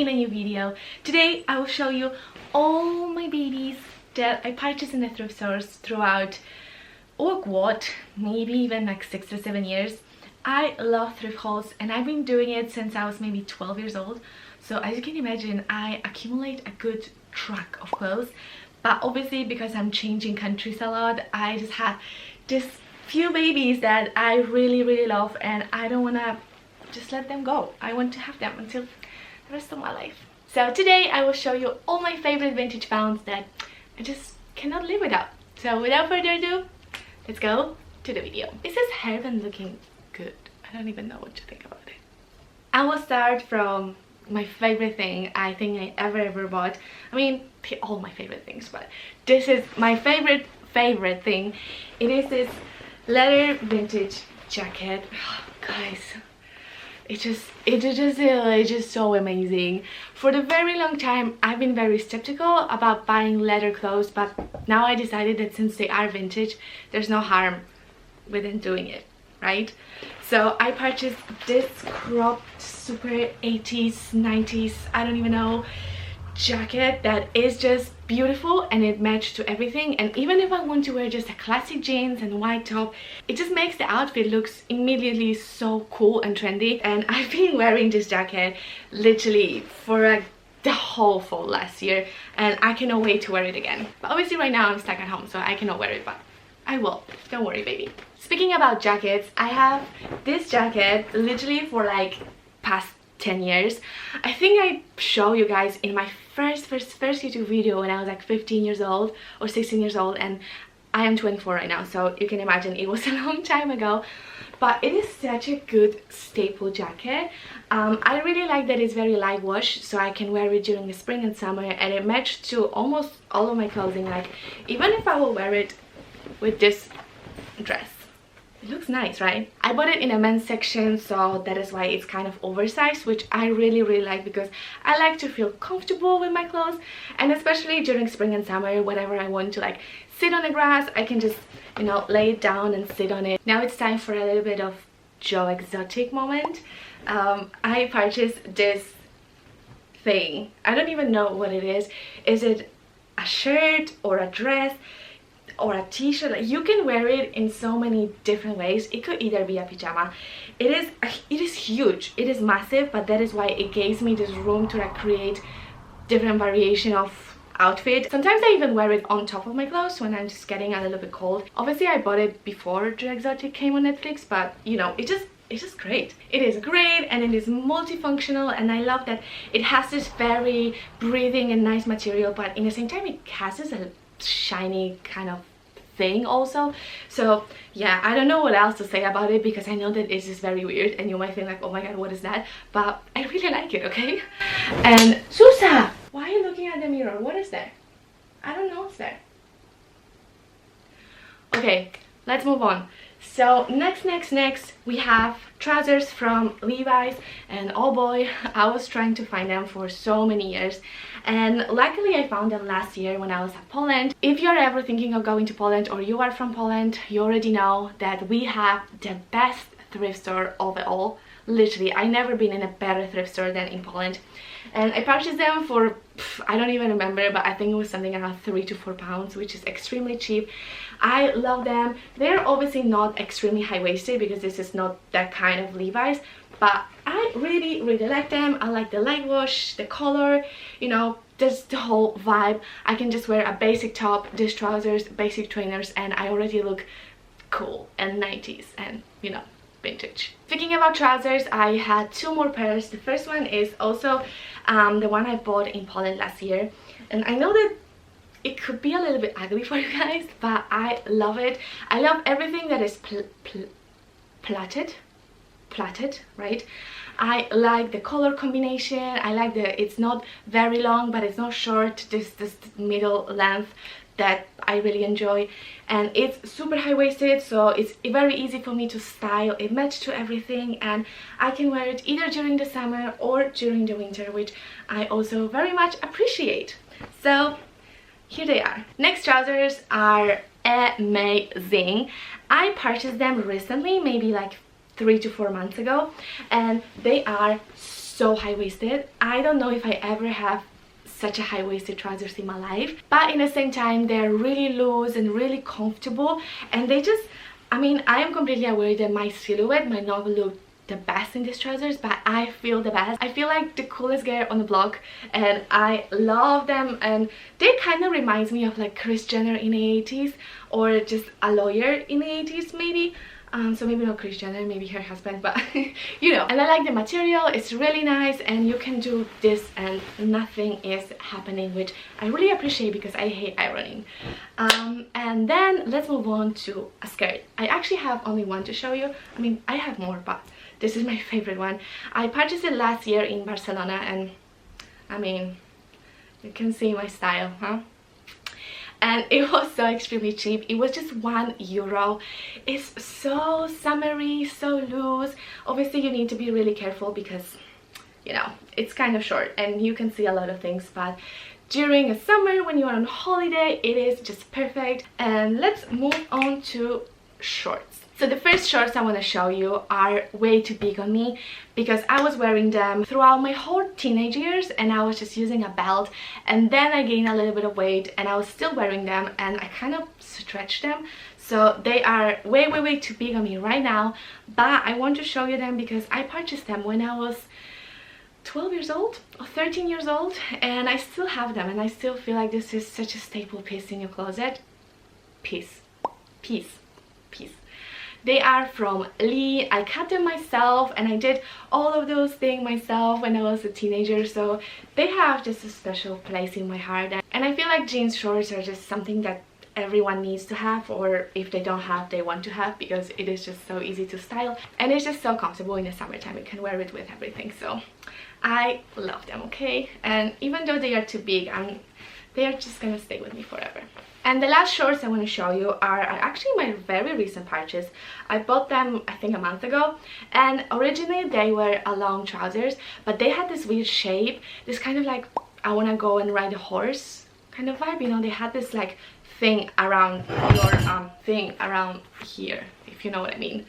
in a new video. Today I will show you all my babies that I purchased in the thrift stores throughout, or what, maybe even like 6 or 7 years. I love thrift hauls and I've been doing it since I was maybe 12 years old. So as you can imagine, I accumulate a good truck of clothes. But obviously because I'm changing countries a lot, I just have this few babies that I really love and I don't want to just let them go. I want to have them until the rest of my life. So today I will show you all my favorite vintage founds that I just cannot live without. So without further ado, let's go to the video. Is this hairband looking good? I don't even know what to think about it. I will start from my favorite thing I think I ever bought. I mean, all my favorite things, but this is my favorite thing. It is this leather vintage jacket. Oh, guys, it's just so amazing. For the very long time I've been very skeptical about buying leather clothes, but now I decided that since they are vintage, there's no harm within doing it, right? So I purchased this cropped super 80s 90s, I don't even know, jacket that is just beautiful and it matched to everything. And even if I want to wear just a classic jeans and white top, it just makes the outfit looks immediately so cool and trendy. And I've been wearing this jacket literally for the whole fall last year and I cannot wait to wear it again. But obviously right now I'm stuck at home, so I cannot wear it, but I will, don't worry baby. Speaking about jackets, I have this jacket literally for like past 10 years. I think I showed you guys in my first YouTube video when I was like 15 years old or 16 years old, and I am 24 right now, so you can imagine it was a long time ago. But it is such a good staple jacket. I really like that it's very light wash, so I can wear it during the spring and summer, and it matched to almost all of my clothing. Like even if I will wear it with this dress, it looks nice, right? I bought it in a men's section, so that is why it's kind of oversized, which I really like because I like to feel comfortable with my clothes. And especially during spring and summer, whenever I want to like sit on the grass, I can just, you know, lay it down and sit on it. Now it's time for a little bit of Joe Exotic moment. I purchased this thing. I don't even know what it is. Is it a shirt or a dress or a t-shirt? Like, you can wear it in so many different ways. It could either be a pajama. It is huge, it is massive, but that is why it gives me this room to like create different variation of outfit. Sometimes I even wear it on top of my clothes when I'm just getting a little bit cold. Obviously I bought it before Joe Exotic came on Netflix, but you know, it's just great. It is great and it is multifunctional, and I love that it has this very breathing and nice material, but in the same time it has this shiny kind of thing also. So yeah, I don't know what else to say about it because I know that it's just very weird and you might think like, oh my god, what is that? But I really like it, okay? And Susa, why are you looking at the mirror? What is there? I don't know what's there. Okay, let's move on. So next we have trousers from Levi's, and oh boy, I was trying to find them for so many years, and luckily I found them last year when I was at Poland. If you're ever thinking of going to Poland or you are from Poland, you already know that we have the best thrift store of it all. Literally, I've never been in a better thrift store than in Poland. And I purchased them for, I don't even remember, but I think it was something around £3 to £4, which is extremely cheap. I love them. They're obviously not extremely high-waisted because this is not that kind of Levi's, but I really like them. I like the light wash, the color, you know, just the whole vibe. I can just wear a basic top, these trousers, basic trainers, and I already look cool and 90s and, you know, vintage. Speaking about trousers, I had 2 more pairs. The first one is also the one I bought in Poland last year, and I know that it could be a little bit ugly for you guys, but I love it. I love everything that is plaited, right? I like the color combination. I like it's not very long, but it's not short, this middle length that I really enjoy. And it's super high-waisted, so it's very easy for me to style. It matches to everything, and I can wear it either during the summer or during the winter, which I also very much appreciate. So here they are. Next trousers are amazing. I purchased them recently, maybe like 3 to 4 months ago, and they are so high-waisted. I don't know if I ever have such a high-waisted trousers in my life, but in the same time they're really loose and really comfortable, and they just, I mean, I am completely aware that my silhouette might not look the best in these trousers, but I feel the best. I feel like the coolest girl on the block, and I love them, and they kind of reminds me of like Kris Jenner in the 80s, or just a lawyer in the 80s maybe. So maybe not Kris Jenner, maybe her husband, but you know. And I like the material, it's really nice, and you can do this and nothing is happening, which I really appreciate because I hate ironing. And then let's move on to a skirt. I actually have only one to show you. I mean, I have more, but this is my favorite one. I purchased it last year in Barcelona, and I mean, you can see my style, huh? And it was so extremely cheap. It was just €1. It's so summery, so loose. Obviously you need to be really careful because, you know, it's kind of short and you can see a lot of things, but during a summer when you're on holiday it is just perfect. And let's move on to shorts. So the first shorts I want to show you are way too big on me because I was wearing them throughout my whole teenage years, and I was just using a belt, and then I gained a little bit of weight and I was still wearing them and I kind of stretched them. So they are way too big on me right now, but I want to show you them because I purchased them when I was 12 years old or 13 years old, and I still have them, and I still feel like this is such a staple piece in your closet. Piece. They are from Lee. I cut them myself and I did all of those things myself when I was a teenager, so they have just a special place in my heart. And I feel like jeans shorts are just something that everyone needs to have, or if they don't have, they want to have, because it is just so easy to style and it's just so comfortable in the summertime. You can wear it with everything, so I love them, okay? And even though they are too big, they are just gonna stay with me forever. And the last shorts I want to show you are actually my very recent purchase. I bought them I think a month ago, and originally they were a long trousers, but they had this weird shape, this kind of like I want to go and ride a horse kind of vibe, you know. They had this like thing around your thing around here, if you know what I mean.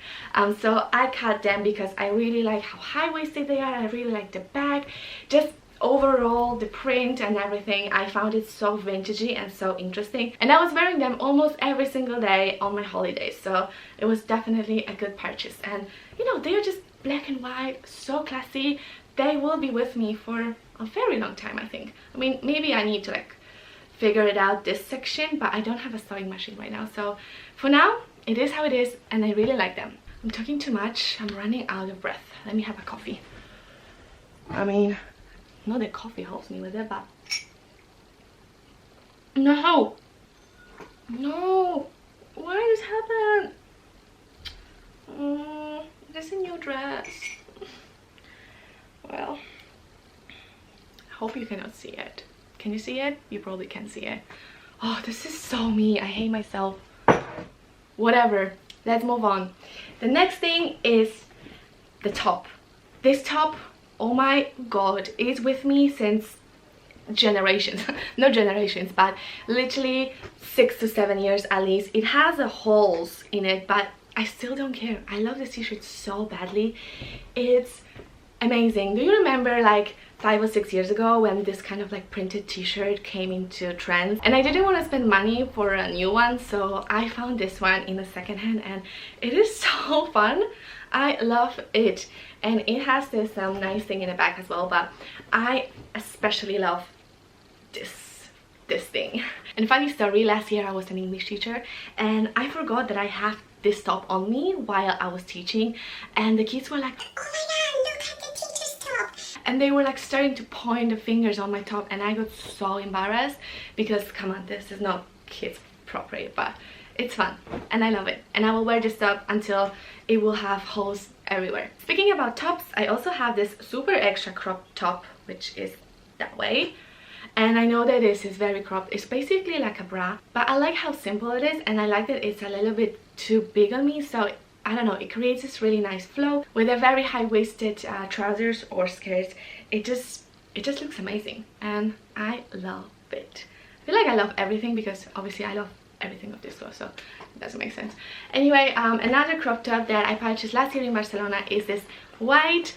So I cut them because I really like how high-waisted they are. I really like the bag, just overall the print and everything. I found it so vintagey and so interesting, and I was wearing them almost every single day on my holidays, so it was definitely a good purchase. And you know, they are just black and white, so classy. They will be with me for a very long time, I think. I mean, maybe I need to like figure it out this section, but I don't have a sewing machine right now, so for now it is how it is, and I really like them. I'm talking too much, I'm running out of breath. Let me have a coffee. I mean, not that coffee helps me with it, but no, why does this happen? There's a new dress. Well, I hope you cannot see it. Can you see it? You probably can see it. Oh, this is so me. I hate myself. Whatever, let's move on. The next thing is the top. This top, oh my god, it's with me since generations. Not generations, but literally 6 to 7 years at least. It has holes in it, but I still don't care. I love this t-shirt so badly. It's amazing. Do you remember like 5 or 6 years ago when this kind of like printed t-shirt came into trends, and I didn't want to spend money for a new one, so I found this one in a secondhand, and it is so fun. I love it, and it has this nice thing in the back as well, but I especially love this thing. And funny story, last year I was an English teacher and I forgot that I had this top on me while I was teaching, and the kids were like, oh my god, look at the teacher's top, and they were like starting to point the fingers on my top, and I got so embarrassed because come on, this is not kids property, but it's fun and I love it, and I will wear this top until it will have holes everywhere. Speaking about tops, I also have this super extra crop top, which is that way, and I know that this is very cropped. It's basically like a bra, but I like how simple it is, and I like that it's a little bit too big on me, so I don't know, it creates this really nice flow with a very high-waisted trousers or skirts. It just looks amazing and I love it. I feel like I love everything because obviously I love everything of this store, so it doesn't make sense. Anyway, another crop top that I purchased last year in Barcelona is this white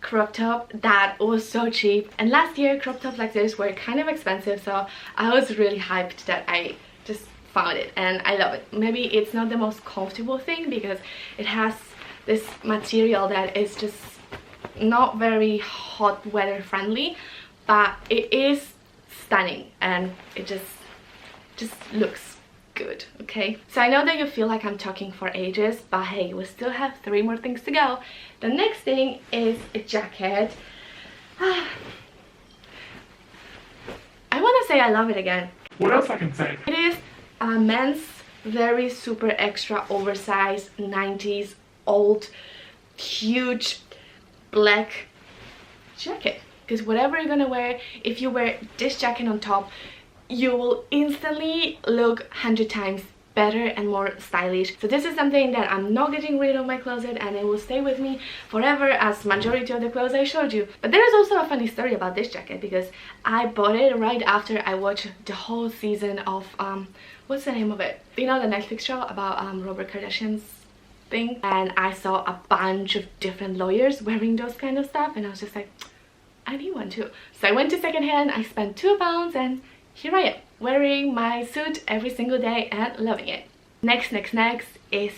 crop top that was so cheap, and last year crop tops like this were kind of expensive, so I was really hyped that I just found it and I love it. Maybe it's not the most comfortable thing because it has this material that is just not very hot weather friendly, but it is stunning and it just looks good. Okay, so I know that you feel like I'm talking for ages, but hey, we still have 3 more things to go. The next thing is a jacket. I want to say I love it again. What else I can say? It is a men's very super extra oversized 90s old huge black jacket, because whatever you're gonna wear, if you wear this jacket on top, you will instantly look 100 times better and more stylish. So this is something that I'm not getting rid of my closet, and it will stay with me forever, as majority of the clothes I showed you. But there is also a funny story about this jacket, because I bought it right after I watched the whole season of what's the name of it, you know, the Netflix show about Robert Kardashian's thing, and I saw a bunch of different lawyers wearing those kind of stuff, and I was just like, I need one too. So I went to secondhand, I spent £2, and here I am wearing my suit every single day and loving it. Next is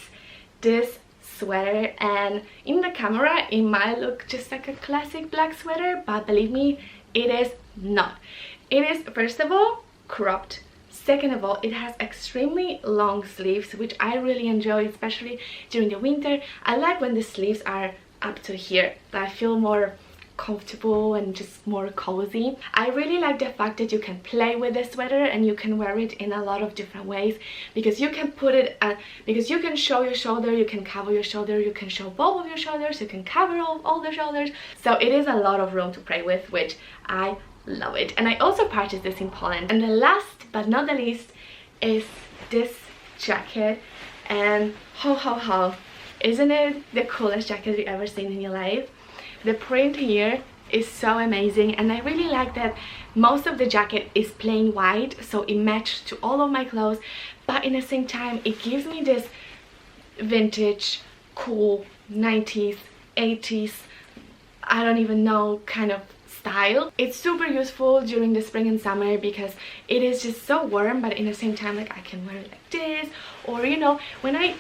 this sweater, and in the camera it might look just like a classic black sweater, but believe me, it is not. It is, first of all, cropped. Second of all, it has extremely long sleeves, which I really enjoy, especially during the winter. I like when the sleeves are up to here. I feel more comfortable and just more cozy. I really like the fact that you can play with the sweater and you can wear it in a lot of different ways, because you can put it because you can show your shoulder, you can cover your shoulder, you can show both of your shoulders, you can cover all the shoulders. So it is a lot of room to play with, which I love it. And I also purchased this in Poland. And the last but not the least is this jacket, and ho, isn't it the coolest jacket you've ever seen in your life? The print here is so amazing, and I really like that most of the jacket is plain white, so it matched to all of my clothes, but in the same time it gives me this vintage, cool 90s, 80s, I don't even know, kind of style. It's super useful during the spring and summer because it is just so warm, but in the same time, like, I can wear it like this, or you know, when I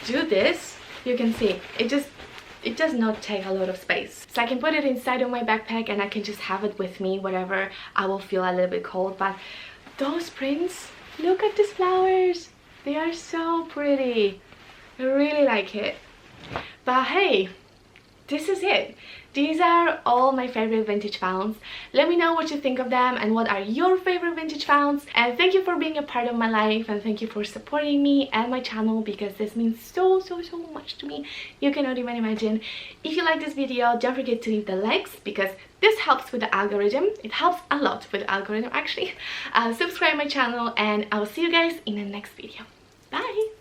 do this, you can see it does not take a lot of space, so I can put it inside of my backpack and I can just have it with me whenever I will feel a little bit cold. But those prints, look at these flowers, they are so pretty. I really like it. But hey, this is it. These are all my favorite vintage founds. Let me know what you think of them and what are your favorite vintage founds. And thank you for being a part of my life, and thank you for supporting me and my channel, because this means so much to me. You cannot even imagine. If you like this video, don't forget to leave the likes, because this helps with the algorithm. It helps a lot with the algorithm actually. Subscribe my channel, and I will see you guys in the next video. Bye!